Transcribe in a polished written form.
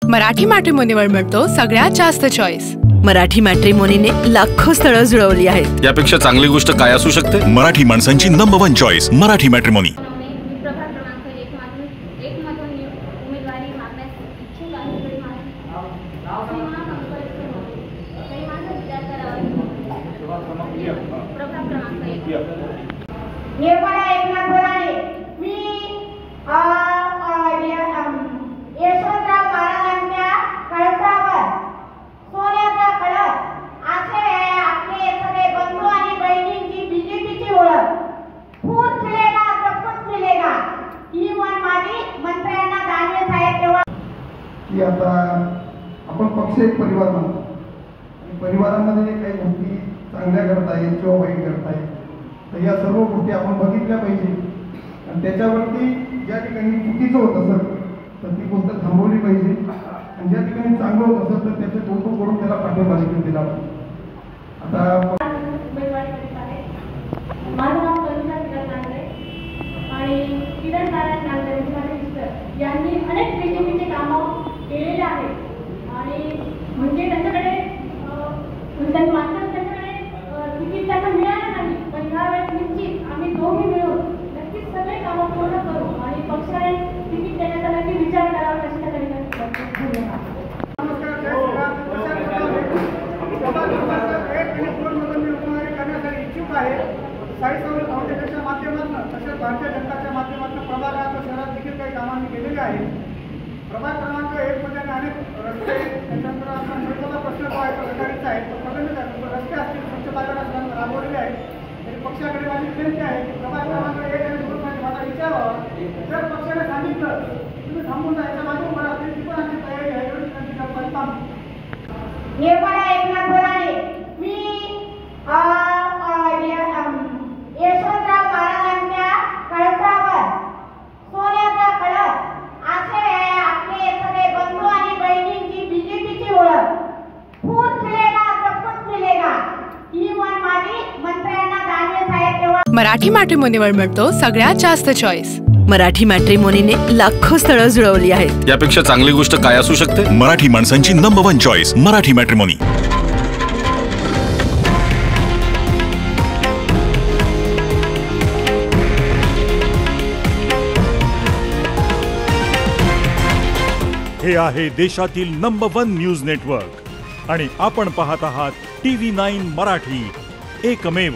मराठी मॅट्रिमोनीवर मिळतो सगळ्यात जास्त चॉईस। मराठी मॅट्रिमोनीने लाखो स्थळं जुळवली आहेत। यापेक्षा चांगली गोष्ट काय असू शकते? मराठी माणसांची नंबर 1 चॉईस मराठी मॅट्रिमोनी। की आता आपण पक्ष एक परिवार म्हणतो आणि परिवारामध्ये काही गोष्टी चांगल्या करता येईल किंवा वाईट करता येईल, तर या सर्व गोष्टी आपण बघितल्या पाहिजे आणि त्याच्यावरती ज्या ठिकाणी चुकीचं होत असेल तर ती गोष्ट थांबवली पाहिजे आणि ज्या ठिकाणी चांगलं होत असेल तर त्याचं कौतुक करून त्याला पाठिंबा देखील दिला पाहिजे। आता माझं नाव कविता किरण नांगरे आणि किरण नारायण नांगरे माझे मिस्टर यांनी अनेक बीजेपीचे कामं केलेले आहेत आणि म्हणजे त्यांच्याकडे त्यांच्याकडे तिकीट त्यांना मिळालं नाही, पण ह्यावेळेस निश्चित आम्ही दोघे मिळून नक्कीच सगळे कामं पूर्ण करू आणि पक्षाने तिकीट देण्याचा नक्की विचार करावा अशी त्या ठिकाणी धन्यवाद। साई सवल फाउंडेशनच्या माध्यमातून तसेच भारतीय जनताच्या माध्यमातून प्रभागात व शहरात देखील काही कामांनी केलेले आहे। प्रभाग क्रमांक 1 मध्ये अनेक रस्ते, त्याच्यानंतर आपण महत्त्वाचा प्रश्न जो आहे तो गटारीचा आहे, तो प्रलंबित आहे। रस्ते असतील स्वच्छ बाजारात राबवलेले आहेत। तरी पक्षाकडे माझी विनंती आहे की प्रभाग क्रमांक 1 आणि 2 मध्ये मला विचारावा, जर पक्षाने सांगितलं तुम्ही थांबून जायच्या बाजू उभा राहतील ती पण आमची तयारी आहे एवढी विनंती करताना थांबतो। निर्मला एकनाथ बोराडे, मी यशवंतराव महाराजांच्या कळसावर सोन्याचा कळस असे आपले सगळे बंधू आणि बहिणींची बीजेपीची ओळख। फूट मिलेगा सब कुछ मिलेगा ही मन माझी मंत्र्यांना दानवे साहेब तेव्हा। मराठी मॅट्रिमोनीवर मिळतो सगळ्यात जास्त चॉईस। मराठी मॅट्रिमोनीने लाखो स्थळं जुळवली आहेत। यापेक्षा चांगली गोष्ट काय असू शकते? मराठी माणसांची नंबर 1 चॉईस मराठी मॅट्रिमोनी। हे आहे देशातील नंबर 1 न्यूज नेटवर्क आणि आपण पाहत आहात TV9 मराठी, एकमेव।